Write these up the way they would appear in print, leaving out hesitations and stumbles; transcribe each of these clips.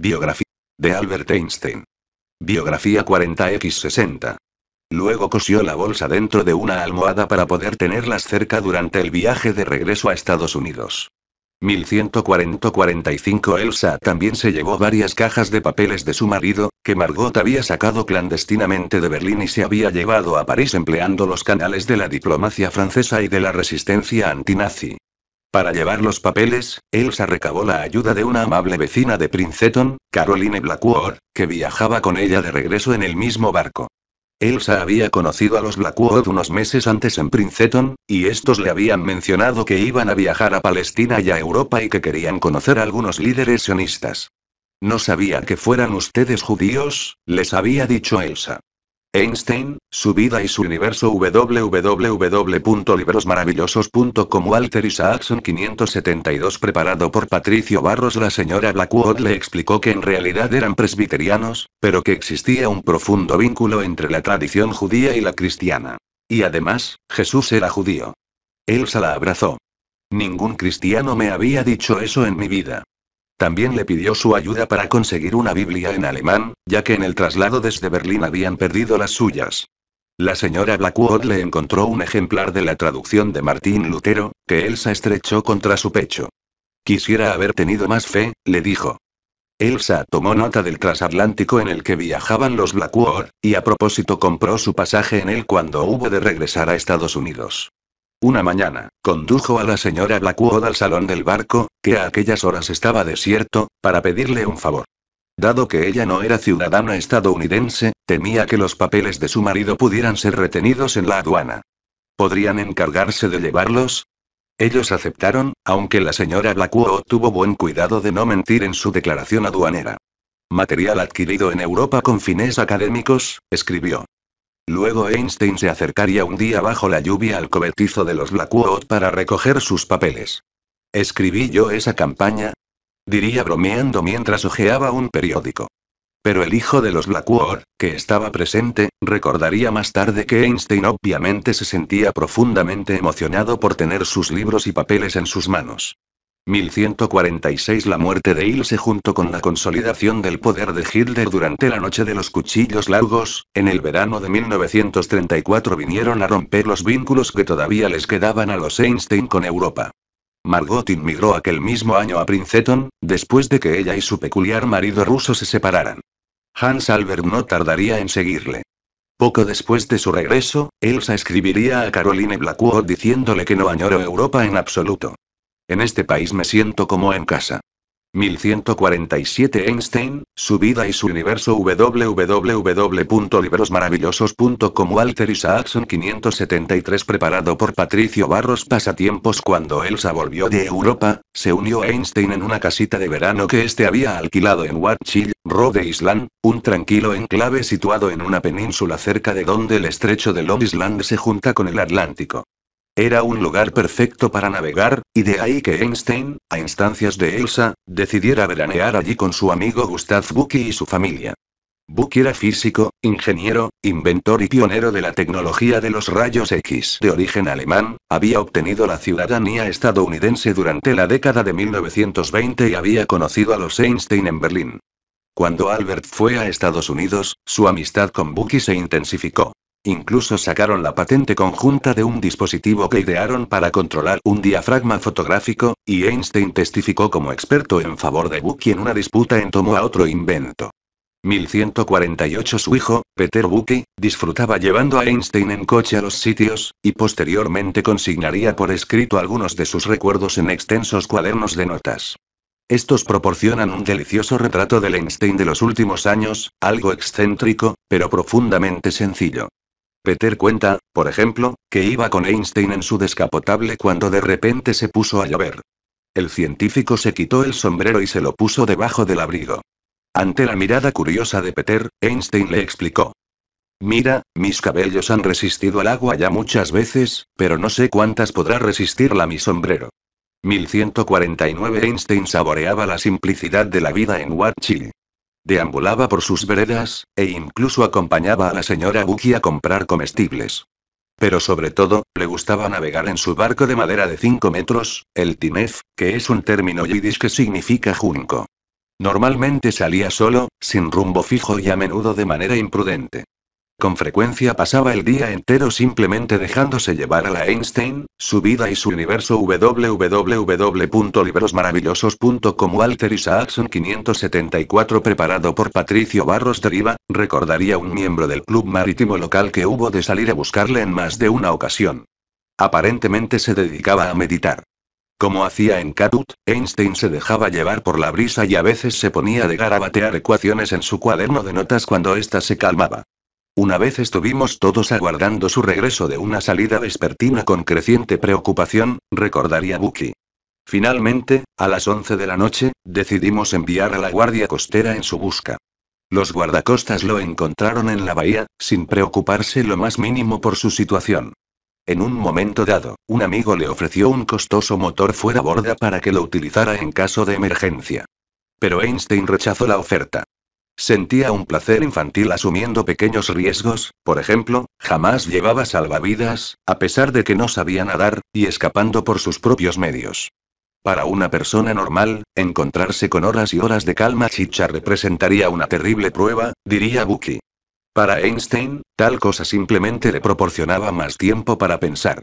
Biografía de Albert Einstein. Biografía 40x60. Luego cosió la bolsa dentro de una almohada para poder tenerlas cerca durante el viaje de regreso a Estados Unidos. 1140-45. Elsa también se llevó varias cajas de papeles de su marido, que Margot había sacado clandestinamente de Berlín y se había llevado a París empleando los canales de la diplomacia francesa y de la resistencia antinazi. Para llevar los papeles, Elsa recabó la ayuda de una amable vecina de Princeton, Caroline Blackwood, que viajaba con ella de regreso en el mismo barco. Elsa había conocido a los Blackwood unos meses antes en Princeton, y estos le habían mencionado que iban a viajar a Palestina y a Europa y que querían conocer a algunos líderes sionistas. No sabía que fueran ustedes judíos, les había dicho Elsa. Einstein, su vida y su universo. www.librosmaravillosos.com. Walter Isaacson 572. Preparado por Patricio Barros. La señora Blackwood le explicó que en realidad eran presbiterianos, pero que existía un profundo vínculo entre la tradición judía y la cristiana. Y además, Jesús era judío. Elsa la abrazó. Ningún cristiano me había dicho eso en mi vida. También le pidió su ayuda para conseguir una Biblia en alemán, ya que en el traslado desde Berlín habían perdido las suyas. La señora Blackwood le encontró un ejemplar de la traducción de Martín Lutero, que Elsa estrechó contra su pecho. Quisiera haber tenido más fe, le dijo. Elsa tomó nota del transatlántico en el que viajaban los Blackwood, y a propósito compró su pasaje en él cuando hubo de regresar a Estados Unidos. Una mañana, condujo a la señora Blackwood al salón del barco, que a aquellas horas estaba desierto, para pedirle un favor. Dado que ella no era ciudadana estadounidense, temía que los papeles de su marido pudieran ser retenidos en la aduana. ¿Podrían encargarse de llevarlos? Ellos aceptaron, aunque la señora Blackwood tuvo buen cuidado de no mentir en su declaración aduanera. Material adquirido en Europa con fines académicos, escribió. Luego Einstein se acercaría un día bajo la lluvia al cobertizo de los Blackwood para recoger sus papeles. ¿Escribí yo esa campaña?, diría bromeando mientras hojeaba un periódico. Pero el hijo de los Blackwood, que estaba presente, recordaría más tarde que Einstein obviamente se sentía profundamente emocionado por tener sus libros y papeles en sus manos. 1146. La muerte de Ilse junto con la consolidación del poder de Hitler durante la noche de los cuchillos largos, en el verano de 1934 vinieron a romper los vínculos que todavía les quedaban a los Einstein con Europa. Margot inmigró aquel mismo año a Princeton, después de que ella y su peculiar marido ruso se separaran. Hans Albert no tardaría en seguirle. Poco después de su regreso, Elsa escribiría a Caroline Blackwood diciéndole que no añoro Europa en absoluto. En este país me siento como en casa. 1147. Einstein, su vida y su universo. www.librosmaravillosos.com. Walter Isaacson 573. Preparado por Patricio Barros. Pasatiempos. Cuando Elsa volvió de Europa, se unió a Einstein en una casita de verano que este había alquilado en Watchill, Rhode Island, un tranquilo enclave situado en una península cerca de donde el estrecho de Long Island se junta con el Atlántico. Era un lugar perfecto para navegar, y de ahí que Einstein, a instancias de Elsa, decidiera veranear allí con su amigo Gustav Bucki y su familia. Bucki era físico, ingeniero, inventor y pionero de la tecnología de los rayos X. De origen alemán, había obtenido la ciudadanía estadounidense durante la década de 1920 y había conocido a los Einstein en Berlín. Cuando Albert fue a Estados Unidos, su amistad con Bucki se intensificó. Incluso sacaron la patente conjunta de un dispositivo que idearon para controlar un diafragma fotográfico, y Einstein testificó como experto en favor de Bucki en una disputa en torno a otro invento. 1148. Su hijo, Peter Bucki, disfrutaba llevando a Einstein en coche a los sitios, y posteriormente consignaría por escrito algunos de sus recuerdos en extensos cuadernos de notas. Estos proporcionan un delicioso retrato del Einstein de los últimos años, algo excéntrico, pero profundamente sencillo. Peter cuenta, por ejemplo, que iba con Einstein en su descapotable cuando de repente se puso a llover. El científico se quitó el sombrero y se lo puso debajo del abrigo. Ante la mirada curiosa de Peter, Einstein le explicó. Mira, mis cabellos han resistido al agua ya muchas veces, pero no sé cuántas podrá resistirla mi sombrero. 1149. Einstein saboreaba la simplicidad de la vida en Watchill. Deambulaba por sus veredas, e incluso acompañaba a la señora Bucki a comprar comestibles. Pero sobre todo, le gustaba navegar en su barco de madera de 5 metros, el Tinef, que es un término yiddish que significa junco. Normalmente salía solo, sin rumbo fijo y a menudo de manera imprudente. Con frecuencia pasaba el día entero simplemente dejándose llevar a la Einstein, su vida y su universo. www.librosmaravillosos.com Walter Isaacson 574 preparado por Patricio Barros Deriva, recordaría un miembro del club marítimo local que hubo de salir a buscarle en más de una ocasión. Aparentemente se dedicaba a meditar. Como hacía en Catut, Einstein se dejaba llevar por la brisa y a veces se ponía a garabatear ecuaciones en su cuaderno de notas cuando ésta se calmaba. Una vez estuvimos todos aguardando su regreso de una salida vespertina con creciente preocupación, recordaría Bucky. Finalmente, a las 11 de la noche, decidimos enviar a la guardia costera en su busca. Los guardacostas lo encontraron en la bahía, sin preocuparse lo más mínimo por su situación. En un momento dado, un amigo le ofreció un costoso motor fuera borda para que lo utilizara en caso de emergencia. Pero Einstein rechazó la oferta. Sentía un placer infantil asumiendo pequeños riesgos, por ejemplo, jamás llevaba salvavidas, a pesar de que no sabía nadar, y escapando por sus propios medios. Para una persona normal, encontrarse con horas y horas de calma chicha representaría una terrible prueba, diría Bucky. Para Einstein, tal cosa simplemente le proporcionaba más tiempo para pensar.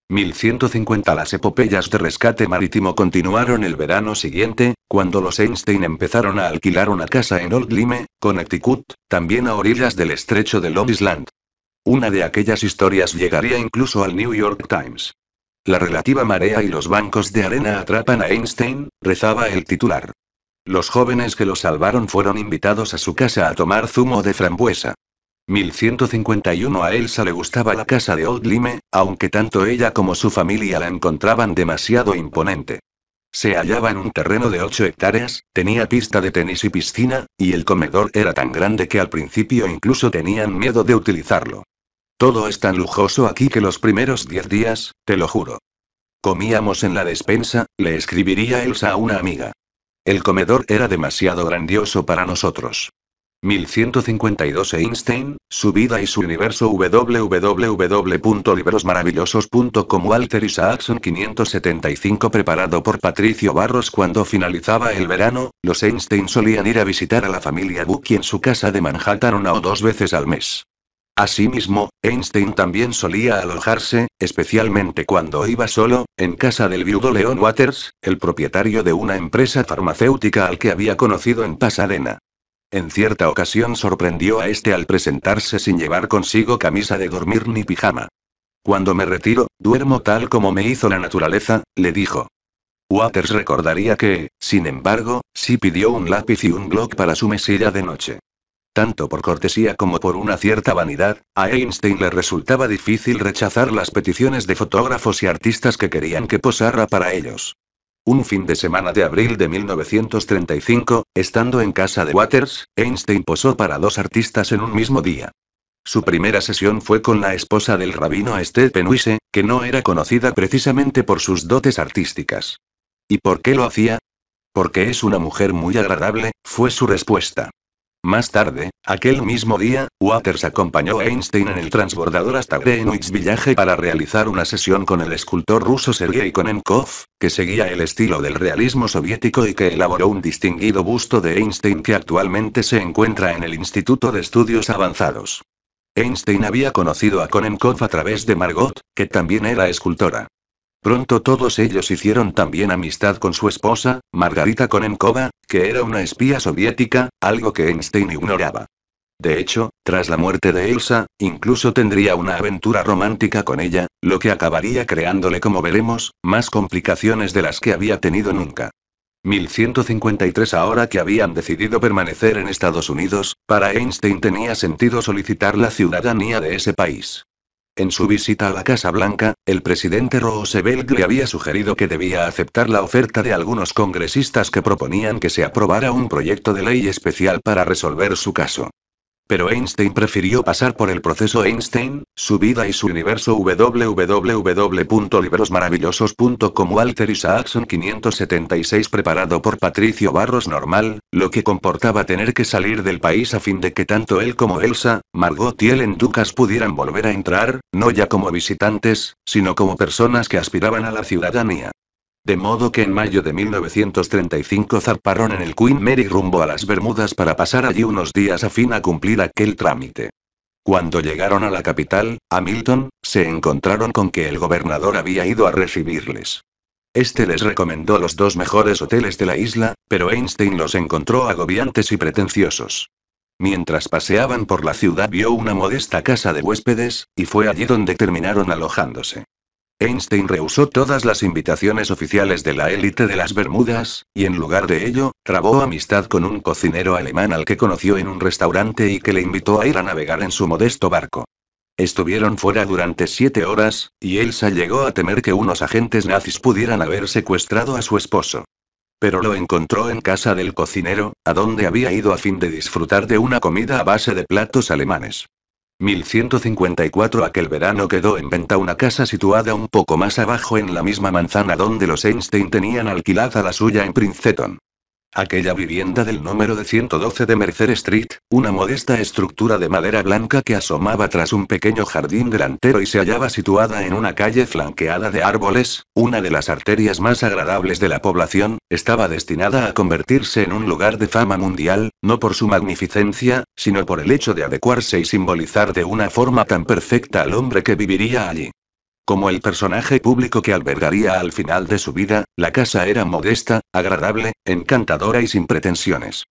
1150 Las epopeyas de rescate marítimo continuaron el verano siguiente, cuando los Einstein empezaron a alquilar una casa en Old Lyme, Connecticut, también a orillas del estrecho de Long Island. Una de aquellas historias llegaría incluso al New York Times. La relativa marea y los bancos de arena atrapan a Einstein, rezaba el titular. Los jóvenes que lo salvaron fueron invitados a su casa a tomar zumo de frambuesa. 1151 A Elsa le gustaba la casa de Old Lyme, aunque tanto ella como su familia la encontraban demasiado imponente. Se hallaba en un terreno de 8 hectáreas, tenía pista de tenis y piscina, y el comedor era tan grande que al principio incluso tenían miedo de utilizarlo. Todo es tan lujoso aquí que los primeros 10 días, te lo juro. Comíamos en la despensa, le escribiría Elsa a una amiga. El comedor era demasiado grandioso para nosotros. 1152 Einstein, su vida y su universo. www.librosmaravillosos.com Walter Isaacson 575 preparado por Patricio Barros. Cuando finalizaba el verano, los Einstein solían ir a visitar a la familia Bucky en su casa de Manhattan 1 o 2 veces al mes. Asimismo, Einstein también solía alojarse, especialmente cuando iba solo, en casa del viudo Leon Waters, el propietario de una empresa farmacéutica al que había conocido en Pasadena. En cierta ocasión sorprendió a este al presentarse sin llevar consigo camisa de dormir ni pijama. Cuando me retiro, duermo tal como me hizo la naturaleza, le dijo. Waters recordaría que, sin embargo, sí pidió un lápiz y un bloc para su mesilla de noche. Tanto por cortesía como por una cierta vanidad, a Einstein le resultaba difícil rechazar las peticiones de fotógrafos y artistas que querían que posara para ellos. Un fin de semana de abril de 1935, estando en casa de Waters, Einstein posó para 2 artistas en un mismo día. Su primera sesión fue con la esposa del rabino Stephen Wise, que no era conocida precisamente por sus dotes artísticas. ¿Y por qué lo hacía? Porque es una mujer muy agradable, fue su respuesta. Más tarde, aquel mismo día, Waters acompañó a Einstein en el transbordador hasta Greenwich Village para realizar una sesión con el escultor ruso Sergei Konenkov, que seguía el estilo del realismo soviético y que elaboró un distinguido busto de Einstein que actualmente se encuentra en el Instituto de Estudios Avanzados. Einstein había conocido a Konenkov a través de Margot, que también era escultora. Pronto todos ellos hicieron también amistad con su esposa, Margarita Konenkova, que era una espía soviética, algo que Einstein ignoraba. De hecho, tras la muerte de Elsa, incluso tendría una aventura romántica con ella, lo que acabaría creándole, como veremos, más complicaciones de las que había tenido nunca. 1153 Ahora que habían decidido permanecer en Estados Unidos, para Einstein tenía sentido solicitar la ciudadanía de ese país. En su visita a la Casa Blanca, el presidente Roosevelt le había sugerido que debía aceptar la oferta de algunos congresistas que proponían que se aprobara un proyecto de ley especial para resolver su caso. Pero Einstein prefirió pasar por el proceso Einstein, su vida y su universo. www.librosmaravillosos.com Walter Isaacson 576 preparado por Patricio Barros Normal, lo que comportaba tener que salir del país a fin de que tanto él como Elsa, Margot y Ellen Dukas pudieran volver a entrar, no ya como visitantes, sino como personas que aspiraban a la ciudadanía. De modo que en mayo de 1935 zarparon en el Queen Mary rumbo a las Bermudas para pasar allí unos días a fin a cumplir aquel trámite. Cuando llegaron a la capital, Hamilton, se encontraron con que el gobernador había ido a recibirles. Este les recomendó los dos mejores hoteles de la isla, pero Einstein los encontró agobiantes y pretenciosos. Mientras paseaban por la ciudad vio una modesta casa de huéspedes, y fue allí donde terminaron alojándose. Einstein rehusó todas las invitaciones oficiales de la élite de las Bermudas, y en lugar de ello, trabó amistad con un cocinero alemán al que conoció en un restaurante y que le invitó a ir a navegar en su modesto barco. Estuvieron fuera durante 7 horas, y Elsa llegó a temer que unos agentes nazis pudieran haber secuestrado a su esposo. Pero lo encontró en casa del cocinero, a donde había ido a fin de disfrutar de una comida a base de platos alemanes. 1154 Aquel verano quedó en venta una casa situada un poco más abajo en la misma manzana donde los Einstein tenían alquilada la suya en Princeton. Aquella vivienda del número de 112 de Mercer Street, una modesta estructura de madera blanca que asomaba tras un pequeño jardín delantero y se hallaba situada en una calle flanqueada de árboles, una de las arterias más agradables de la población, estaba destinada a convertirse en un lugar de fama mundial, no por su magnificencia, sino por el hecho de adecuarse y simbolizar de una forma tan perfecta al hombre que viviría allí. Como el personaje público que albergaría al final de su vida, la casa era modesta, agradable, encantadora y sin pretensiones.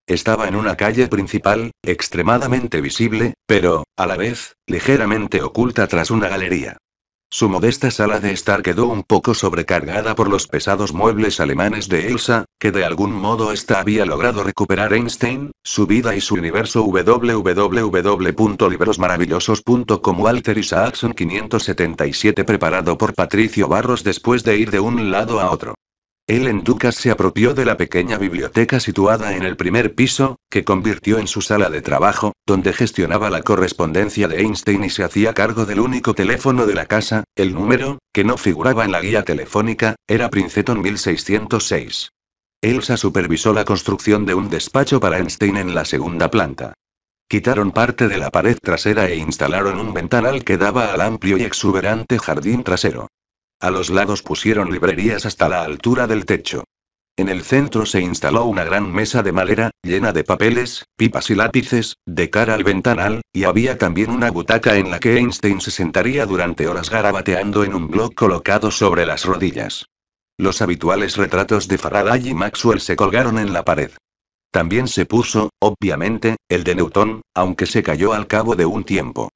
Estaba en una calle principal, extremadamente visible, pero, a la vez, ligeramente oculta tras una galería. Su modesta sala de estar quedó un poco sobrecargada por los pesados muebles alemanes de Elsa, que de algún modo ésta había logrado recuperar Einstein, su vida y su universo. www.librosmaravillosos.com Walter Isaacson 577 Preparado por Patricio Barros después de ir de un lado a otro. Ellen Ducas se apropió de la pequeña biblioteca situada en el primer piso, que convirtió en su sala de trabajo, donde gestionaba la correspondencia de Einstein y se hacía cargo del único teléfono de la casa. El número, que no figuraba en la guía telefónica, era Princeton 1606. Elsa supervisó la construcción de un despacho para Einstein en la segunda planta. Quitaron parte de la pared trasera e instalaron un ventanal que daba al amplio y exuberante jardín trasero. A los lados pusieron librerías hasta la altura del techo. En el centro se instaló una gran mesa de madera, llena de papeles, pipas y lápices, de cara al ventanal, y había también una butaca en la que Einstein se sentaría durante horas garabateando en un blog colocado sobre las rodillas. Los habituales retratos de Faraday y Maxwell se colgaron en la pared. También se puso, obviamente, el de Newton, aunque se cayó al cabo de un tiempo.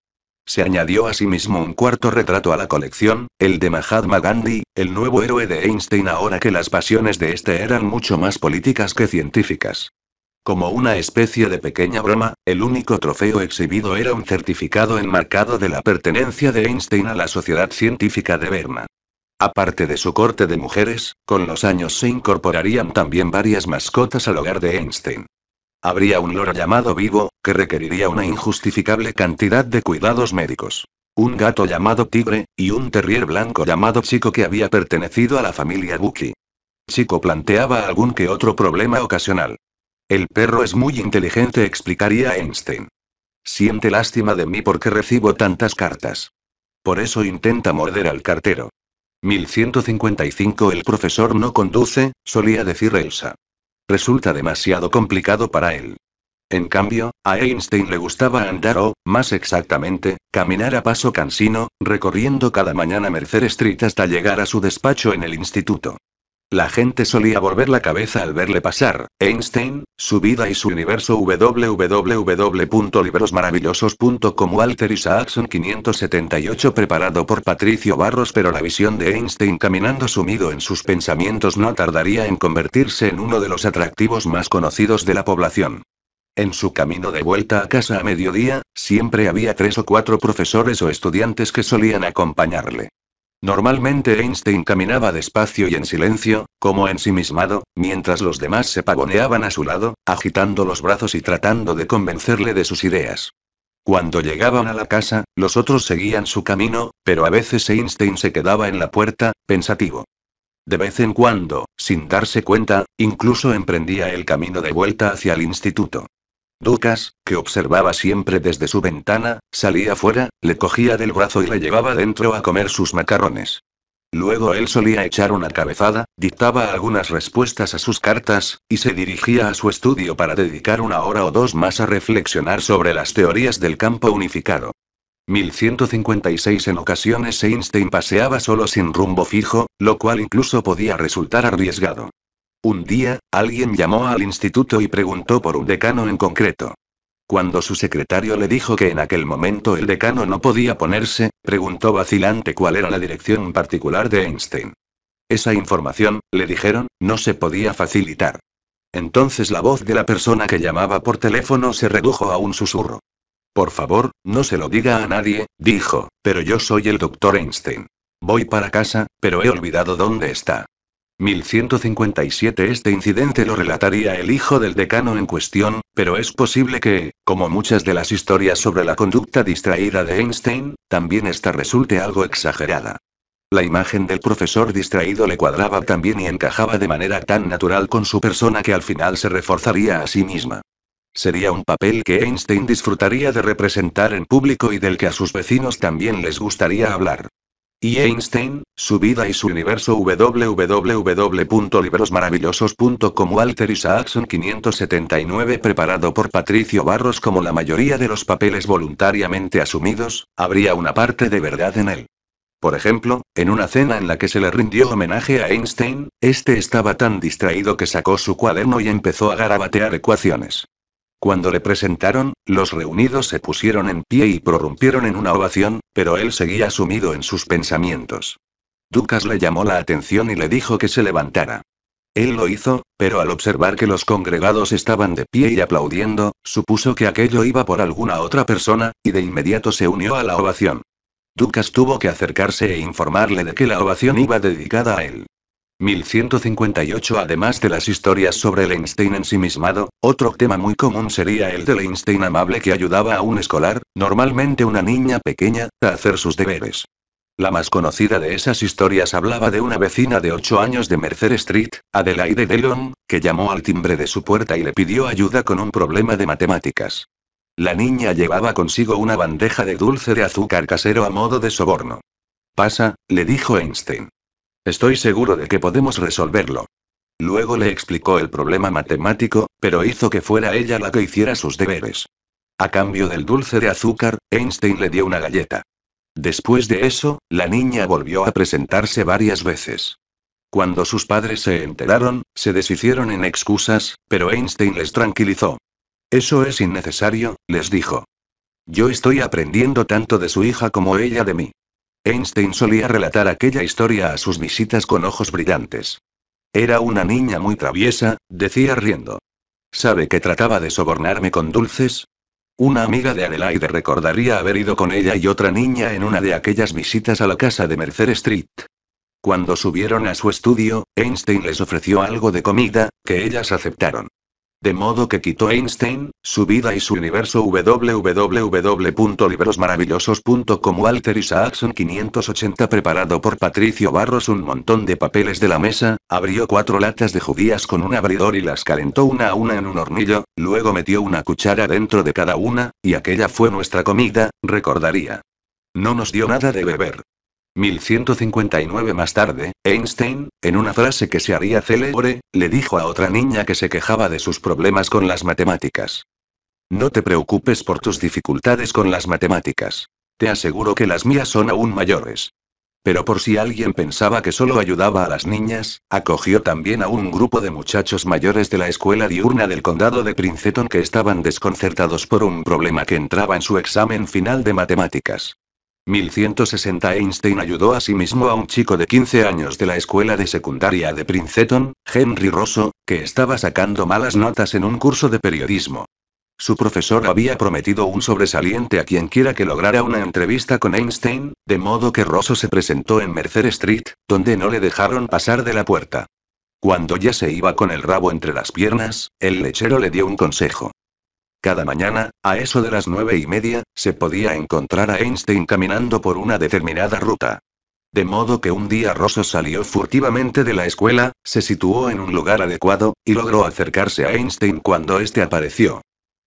Se añadió asimismo un cuarto retrato a la colección, el de Mahatma Gandhi, el nuevo héroe de Einstein ahora que las pasiones de este eran mucho más políticas que científicas. Como una especie de pequeña broma, el único trofeo exhibido era un certificado enmarcado de la pertenencia de Einstein a la Sociedad Científica de Berna. Aparte de su corte de mujeres, con los años se incorporarían también varias mascotas al hogar de Einstein. Habría un loro llamado Vivo, que requeriría una injustificable cantidad de cuidados médicos. Un gato llamado Tigre, y un terrier blanco llamado Chico que había pertenecido a la familia Bucky. Chico planteaba algún que otro problema ocasional. El perro es muy inteligente, explicaría Einstein. Siente lástima de mí porque recibo tantas cartas. Por eso intenta morder al cartero. 1155 El profesor no conduce, solía decir Elsa. Resulta demasiado complicado para él. En cambio, a Einstein le gustaba andar o, más exactamente, caminar a paso cansino, recorriendo cada mañana Mercer Street hasta llegar a su despacho en el instituto. La gente solía volver la cabeza al verle pasar. Einstein, su vida y su universo. www.librosmaravillosos.com Walter Isaacson 578 Preparado por Patricio Barros. Pero la visión de Einstein caminando sumido en sus pensamientos no tardaría en convertirse en uno de los atractivos más conocidos de la población. En su camino de vuelta a casa a mediodía, siempre había 3 o 4 profesores o estudiantes que solían acompañarle. Normalmente Einstein caminaba despacio y en silencio, como ensimismado, mientras los demás se pavoneaban a su lado, agitando los brazos y tratando de convencerle de sus ideas. Cuando llegaban a la casa, los otros seguían su camino, pero a veces Einstein se quedaba en la puerta, pensativo. De vez en cuando, sin darse cuenta, incluso emprendía el camino de vuelta hacia el instituto. Ducas, que observaba siempre desde su ventana, salía fuera, le cogía del brazo y le llevaba dentro a comer sus macarrones. Luego él solía echar una cabezada, dictaba algunas respuestas a sus cartas, y se dirigía a su estudio para dedicar 1 hora o 2 más a reflexionar sobre las teorías del campo unificado. 1156. En ocasiones Einstein paseaba solo sin rumbo fijo, lo cual incluso podía resultar arriesgado. Un día, alguien llamó al instituto y preguntó por un decano en concreto. Cuando su secretario le dijo que en aquel momento el decano no podía ponerse, preguntó vacilante cuál era la dirección particular de Einstein. Esa información, le dijeron, no se podía facilitar. Entonces la voz de la persona que llamaba por teléfono se redujo a un susurro. Por favor, no se lo diga a nadie, dijo, pero yo soy el Dr. Einstein. Voy para casa, pero he olvidado dónde está. 1157. Este incidente lo relataría el hijo del decano en cuestión, pero es posible que, como muchas de las historias sobre la conducta distraída de Einstein, también esta resulte algo exagerada. La imagen del profesor distraído le cuadraba tan bien y encajaba de manera tan natural con su persona que al final se reforzaría a sí misma. Sería un papel que Einstein disfrutaría de representar en público y del que a sus vecinos también les gustaría hablar. Y Einstein, su vida y su universo. www.librosmaravillosos.com. Walter Isaacson 579. Preparado por Patricio Barros. Como la mayoría de los papeles voluntariamente asumidos, habría una parte de verdad en él. Por ejemplo, en una cena en la que se le rindió homenaje a Einstein, este estaba tan distraído que sacó su cuaderno y empezó a garabatear ecuaciones. Cuando le presentaron, los reunidos se pusieron en pie y prorrumpieron en una ovación, pero él seguía sumido en sus pensamientos. Dukas le llamó la atención y le dijo que se levantara. Él lo hizo, pero al observar que los congregados estaban de pie y aplaudiendo, supuso que aquello iba por alguna otra persona, y de inmediato se unió a la ovación. Dukas tuvo que acercarse e informarle de que la ovación iba dedicada a él. 1158. Además de las historias sobre el Einstein ensimismado, otro tema muy común sería el del Einstein amable que ayudaba a un escolar, normalmente una niña pequeña, a hacer sus deberes. La más conocida de esas historias hablaba de una vecina de 8 años de Mercer Street, Adelaide Dillon, que llamó al timbre de su puerta y le pidió ayuda con un problema de matemáticas. La niña llevaba consigo una bandeja de dulce de azúcar casero a modo de soborno. Pasa, le dijo Einstein. Estoy seguro de que podemos resolverlo. Luego le explicó el problema matemático, pero hizo que fuera ella la que hiciera sus deberes. A cambio del dulce de azúcar, Einstein le dio una galleta. Después de eso, la niña volvió a presentarse varias veces. Cuando sus padres se enteraron, se deshicieron en excusas, pero Einstein les tranquilizó. Eso es innecesario, les dijo. Yo estoy aprendiendo tanto de su hija como ella de mí. Einstein solía relatar aquella historia a sus visitas con ojos brillantes. Era una niña muy traviesa, decía riendo. ¿Sabe que trataba de sobornarme con dulces? Una amiga de Adelaide recordaría haber ido con ella y otra niña en una de aquellas visitas a la casa de Mercer Street. Cuando subieron a su estudio, Einstein les ofreció algo de comida, que ellas aceptaron. De modo que quitó Einstein, su vida y su universo. www.librosmaravillosos.com. Walter Isaacson 580. Preparado por Patricio Barros. Un montón de papeles de la mesa, abrió 4 latas de judías con un abridor y las calentó una a una en un hornillo, luego metió una cuchara dentro de cada una, y aquella fue nuestra comida, recordaría. No nos dio nada de beber. 1159. Más tarde, Einstein, en una frase que se haría célebre, le dijo a otra niña que se quejaba de sus problemas con las matemáticas. No te preocupes por tus dificultades con las matemáticas. Te aseguro que las mías son aún mayores. Pero por si alguien pensaba que solo ayudaba a las niñas, acogió también a un grupo de muchachos mayores de la escuela diurna del condado de Princeton que estaban desconcertados por un problema que entraba en su examen final de matemáticas. 1160. Einstein ayudó asimismo a un chico de 15 años de la escuela de secundaria de Princeton, Henry Rosso, que estaba sacando malas notas en un curso de periodismo. Su profesor había prometido un sobresaliente a quienquiera que lograra una entrevista con Einstein, de modo que Rosso se presentó en Mercer Street, donde no le dejaron pasar de la puerta. Cuando ya se iba con el rabo entre las piernas, el lechero le dio un consejo. Cada mañana, a eso de las 9:30, se podía encontrar a Einstein caminando por una determinada ruta. De modo que un día Rosso salió furtivamente de la escuela, se situó en un lugar adecuado, y logró acercarse a Einstein cuando éste apareció.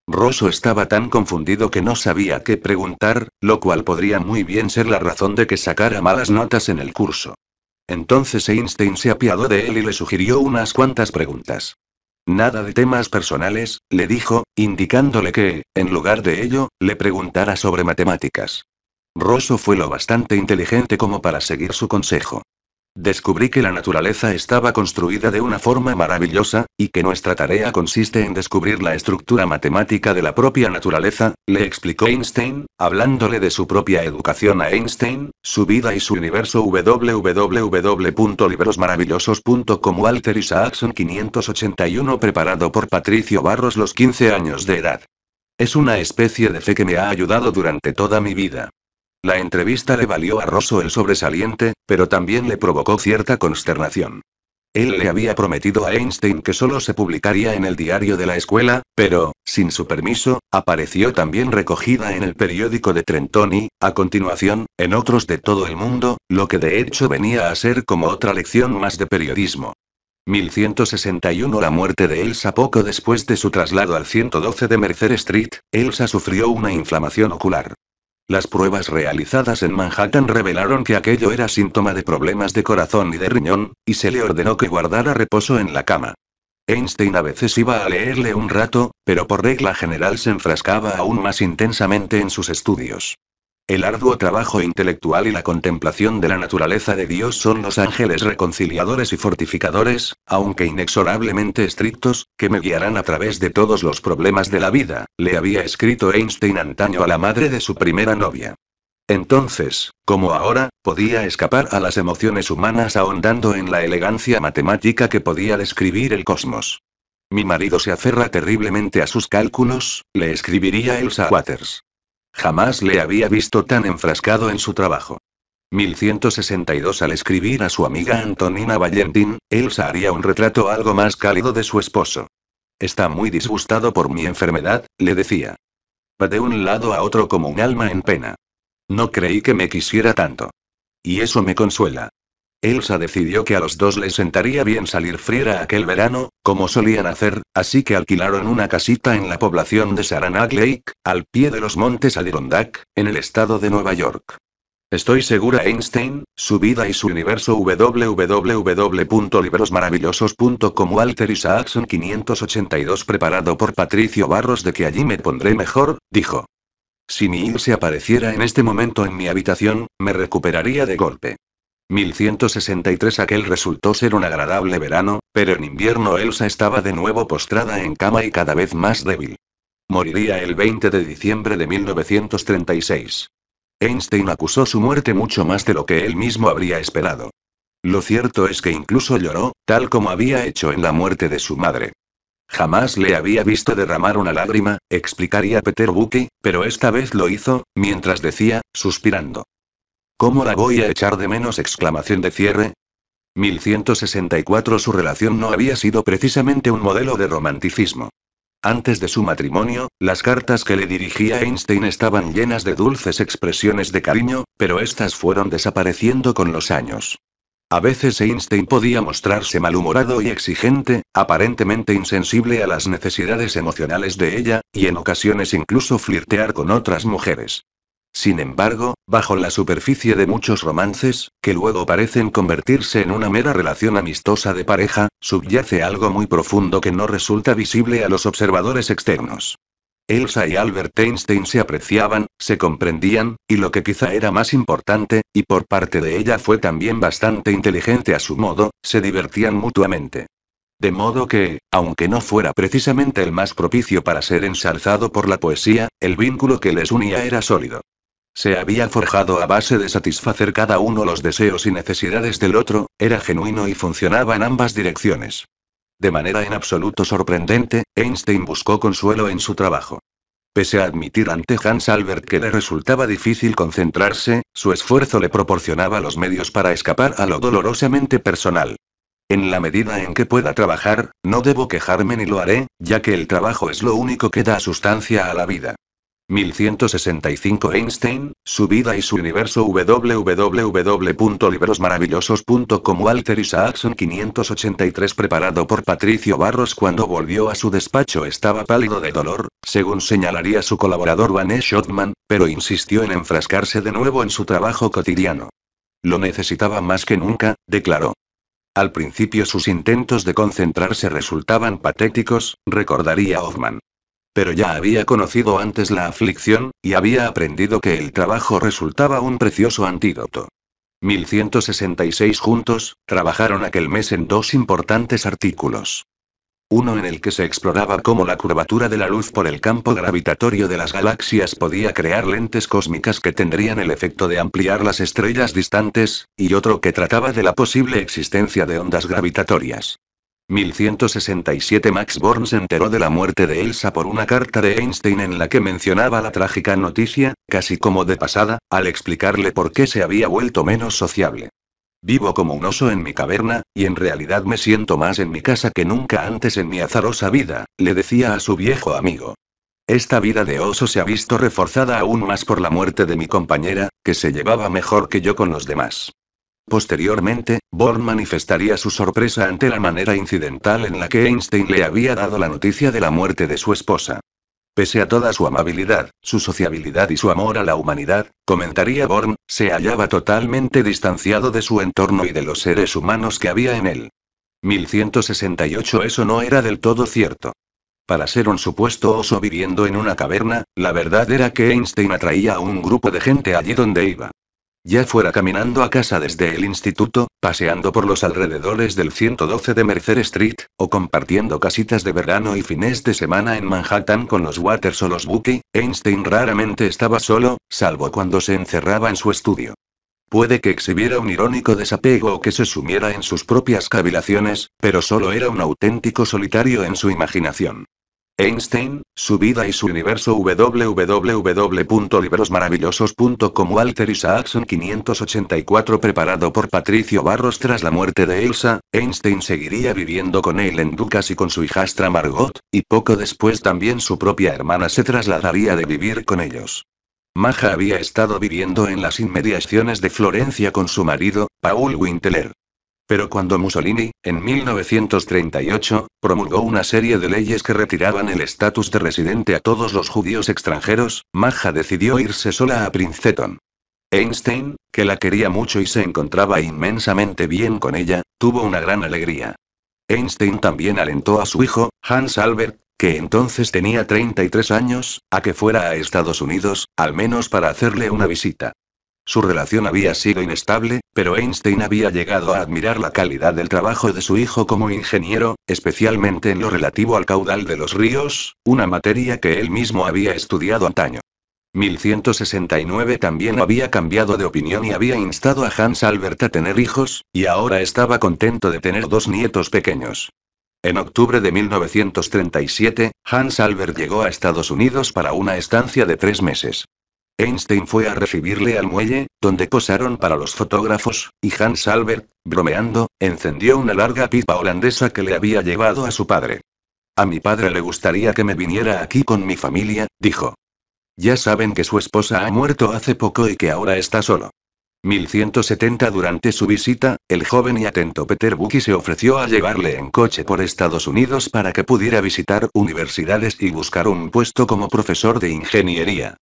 Rosso estaba tan confundido que no sabía qué preguntar, lo cual podría muy bien ser la razón de que sacara malas notas en el curso. Entonces Einstein se apiadó de él y le sugirió unas cuantas preguntas. Nada de temas personales, le dijo, indicándole que, en lugar de ello, le preguntara sobre matemáticas. Rosso fue lo bastante inteligente como para seguir su consejo. Descubrí que la naturaleza estaba construida de una forma maravillosa, y que nuestra tarea consiste en descubrir la estructura matemática de la propia naturaleza, le explicó Einstein, hablándole de su propia educación a Einstein, su vida y su universo. www.librosmaravillosos.com Walter Isaacson 581 preparado por Patricio Barros los 15 años de edad. Es una especie de fe que me ha ayudado durante toda mi vida. La entrevista le valió a Rosso el sobresaliente, pero también le provocó cierta consternación. Él le había prometido a Einstein que solo se publicaría en el diario de la escuela, pero, sin su permiso, apareció también recogida en el periódico de Trenton y, a continuación, en otros de todo el mundo, lo que de hecho venía a ser como otra lección más de periodismo. 1161 La muerte de Elsa. Poco después de su traslado al 112 de Mercer Street, Elsa sufrió una inflamación ocular. Las pruebas realizadas en Manhattan revelaron que aquello era síntoma de problemas de corazón y de riñón, y se le ordenó que guardara reposo en la cama. Einstein a veces iba a leerle un rato, pero por regla general se enfrascaba aún más intensamente en sus estudios. El arduo trabajo intelectual y la contemplación de la naturaleza de Dios son los ángeles reconciliadores y fortificadores, aunque inexorablemente estrictos, que me guiarán a través de todos los problemas de la vida, le había escrito Einstein antaño a la madre de su primera novia. Entonces, como ahora, podía escapar a las emociones humanas ahondando en la elegancia matemática que podía describir el cosmos. Mi marido se aferra terriblemente a sus cálculos, le escribiría Elsa Waters. Jamás le había visto tan enfrascado en su trabajo. 1162 Al escribir a su amiga Antonina Valentín, Elsa haría un retrato algo más cálido de su esposo. Está muy disgustado por mi enfermedad, le decía. Va de un lado a otro como un alma en pena. No creí que me quisiera tanto. Y eso me consuela. Elsa decidió que a los dos les sentaría bien salir friera aquel verano, como solían hacer, así que alquilaron una casita en la población de Saranac Lake, al pie de los montes Adirondack, en el estado de Nueva York. Estoy segura Einstein, su vida y su universo. www.librosmaravillosos.com Walter Isaacson 582 preparado por Patricio Barros de que allí me pondré mejor, dijo. Si mi Ilse apareciera en este momento en mi habitación, me recuperaría de golpe. 1163 Aquel resultó ser un agradable verano, pero en invierno Elsa estaba de nuevo postrada en cama y cada vez más débil. Moriría el 20 de diciembre de 1936. Einstein acusó su muerte mucho más de lo que él mismo habría esperado. Lo cierto es que incluso lloró, tal como había hecho en la muerte de su madre. Jamás le había visto derramar una lágrima, explicaría Peter Bucky, pero esta vez lo hizo, mientras decía, suspirando. ¿Cómo la voy a echar de menos? Exclamación de cierre. 1164 Su relación no había sido precisamente un modelo de romanticismo. Antes de su matrimonio, las cartas que le dirigía Einstein estaban llenas de dulces expresiones de cariño, pero estas fueron desapareciendo con los años. A veces Einstein podía mostrarse malhumorado y exigente, aparentemente insensible a las necesidades emocionales de ella, y en ocasiones incluso flirtear con otras mujeres. Sin embargo, bajo la superficie de muchos romances, que luego parecen convertirse en una mera relación amistosa de pareja, subyace algo muy profundo que no resulta visible a los observadores externos. Elsa y Albert Einstein se apreciaban, se comprendían, y lo que quizá era más importante, y por parte de ella fue también bastante inteligente a su modo, se divertían mutuamente. De modo que, aunque no fuera precisamente el más propicio para ser ensalzado por la poesía, el vínculo que les unía era sólido. Se había forjado a base de satisfacer cada uno los deseos y necesidades del otro, era genuino y funcionaba en ambas direcciones. De manera en absoluto sorprendente, Einstein buscó consuelo en su trabajo. Pese a admitir ante Hans Albert que le resultaba difícil concentrarse, su esfuerzo le proporcionaba los medios para escapar a lo dolorosamente personal. En la medida en que pueda trabajar, no debo quejarme ni lo haré, ya que el trabajo es lo único que da sustancia a la vida. 1165 Einstein, su vida y su universo. www.librosmaravillosos.com Walter Isaacson 583 preparado por Patricio Barros cuando volvió a su despacho estaba pálido de dolor, según señalaría su colaborador Vanessa Schottman, pero insistió en enfrascarse de nuevo en su trabajo cotidiano. Lo necesitaba más que nunca, declaró. Al principio sus intentos de concentrarse resultaban patéticos, recordaría Hoffman. Pero ya había conocido antes la aflicción, y había aprendido que el trabajo resultaba un precioso antídoto. 1166 juntos, trabajaron aquel mes en dos importantes artículos. Uno en el que se exploraba cómo la curvatura de la luz por el campo gravitatorio de las galaxias podía crear lentes cósmicas que tendrían el efecto de ampliar las estrellas distantes, y otro que trataba de la posible existencia de ondas gravitatorias. 1167 Max Born se enteró de la muerte de Elsa por una carta de Einstein en la que mencionaba la trágica noticia, casi como de pasada, al explicarle por qué se había vuelto menos sociable. Vivo como un oso en mi caverna, y en realidad me siento más en mi casa que nunca antes en mi azarosa vida, le decía a su viejo amigo. Esta vida de oso se ha visto reforzada aún más por la muerte de mi compañera, que se llevaba mejor que yo con los demás. Posteriormente, Born manifestaría su sorpresa ante la manera incidental en la que Einstein le había dado la noticia de la muerte de su esposa. Pese a toda su amabilidad, su sociabilidad y su amor a la humanidad, comentaría Born, se hallaba totalmente distanciado de su entorno y de los seres humanos que había en él. 1168 Eso no era del todo cierto. Para ser un supuesto oso viviendo en una caverna, la verdad era que Einstein atraía a un grupo de gente allí donde iba. Ya fuera caminando a casa desde el instituto, paseando por los alrededores del 112 de Mercer Street, o compartiendo casitas de verano y fines de semana en Manhattan con los Waters o los Bucky, Einstein raramente estaba solo, salvo cuando se encerraba en su estudio. Puede que exhibiera un irónico desapego o que se sumiera en sus propias cavilaciones, pero solo era un auténtico solitario en su imaginación. Einstein, su vida y su universo www.librosmaravillosos.com Walter Isaacson 584 Preparado por Patricio Barros Tras la muerte de Elsa, Einstein seguiría viviendo con él en Ducas y con su hijastra Margot, y poco después también su propia hermana se trasladaría de vivir con ellos. Maja había estado viviendo en las inmediaciones de Florencia con su marido, Paul Winteler. Pero cuando Mussolini, en 1938, promulgó una serie de leyes que retiraban el estatus de residente a todos los judíos extranjeros, Maja decidió irse sola a Princeton. Einstein, que la quería mucho y se encontraba inmensamente bien con ella, tuvo una gran alegría. Einstein también alentó a su hijo, Hans Albert, que entonces tenía 33 años, a que fuera a Estados Unidos, al menos para hacerle una visita. Su relación había sido inestable, pero Einstein había llegado a admirar la calidad del trabajo de su hijo como ingeniero, especialmente en lo relativo al caudal de los ríos, una materia que él mismo había estudiado antaño. 1169 también había cambiado de opinión y había instado a Hans Albert a tener hijos, y ahora estaba contento de tener 2 nietos pequeños. En octubre de 1937, Hans Albert llegó a Estados Unidos para una estancia de 3 meses. Einstein fue a recibirle al muelle, donde posaron para los fotógrafos, y Hans Albert, bromeando, encendió una larga pipa holandesa que le había llevado a su padre. A mi padre le gustaría que me viniera aquí con mi familia, dijo. Ya saben que su esposa ha muerto hace poco y que ahora está solo. 1170 Durante su visita, el joven y atento Peter Bucky se ofreció a llevarle en coche por Estados Unidos para que pudiera visitar universidades y buscar un puesto como profesor de ingeniería.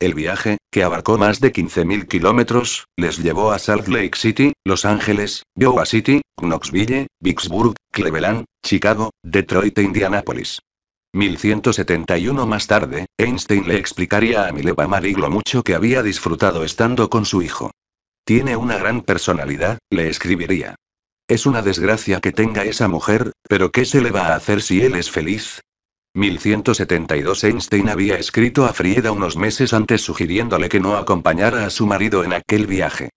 El viaje, que abarcó más de 15.000 kilómetros, les llevó a Salt Lake City, Los Ángeles, Iowa City, Knoxville, Vicksburg, Cleveland, Chicago, Detroit e Indianápolis. 1171 Más tarde, Einstein le explicaría a Mileva Marie lo mucho que había disfrutado estando con su hijo. Tiene una gran personalidad, le escribiría. Es una desgracia que tenga esa mujer, pero ¿qué se le va a hacer si él es feliz? 1172 Einstein había escrito a Frieda unos meses antes sugiriéndole que no acompañara a su marido en aquel viaje.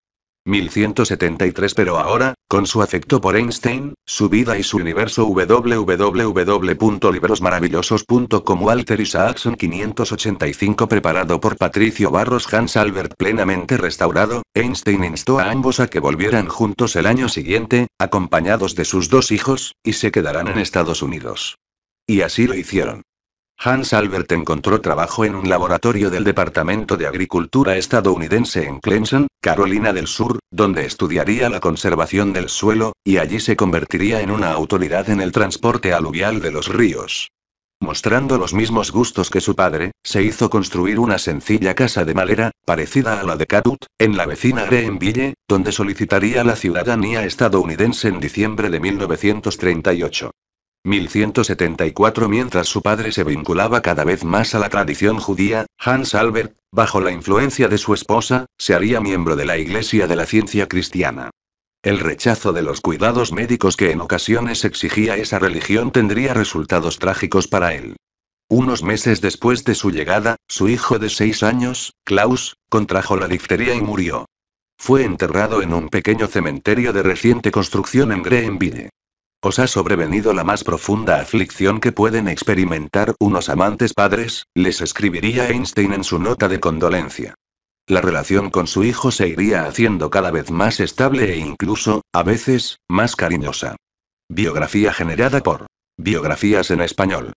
1173 Pero ahora, con su afecto por Einstein, su vida y su universo www.librosmaravillosos.com Walter Isaacson 585 Preparado por Patricio Barros Hans Albert plenamente restaurado, Einstein instó a ambos a que volvieran juntos el año siguiente, acompañados de sus 2 hijos, y se quedaran en Estados Unidos. Y así lo hicieron. Hans Albert encontró trabajo en un laboratorio del Departamento de Agricultura estadounidense en Clemson, Carolina del Sur, donde estudiaría la conservación del suelo, y allí se convertiría en una autoridad en el transporte aluvial de los ríos. Mostrando los mismos gustos que su padre, se hizo construir una sencilla casa de madera, parecida a la de Catut, en la vecina Greenville, donde solicitaría la ciudadanía estadounidense en diciembre de 1938. 1174. Mientras su padre se vinculaba cada vez más a la tradición judía, Hans Albert, bajo la influencia de su esposa, se haría miembro de la Iglesia de la Ciencia Cristiana. El rechazo de los cuidados médicos que en ocasiones exigía esa religión tendría resultados trágicos para él. Unos meses después de su llegada, su hijo de 6 años, Klaus, contrajo la difteria y murió. Fue enterrado en un pequeño cementerio de reciente construcción en Greenville. ¿Os ha sobrevenido la más profunda aflicción que pueden experimentar unos amantes padres?, les escribiría Einstein en su nota de condolencia. La relación con su hijo se iría haciendo cada vez más estable e incluso, a veces, más cariñosa. Biografía generada por Biografías en Español.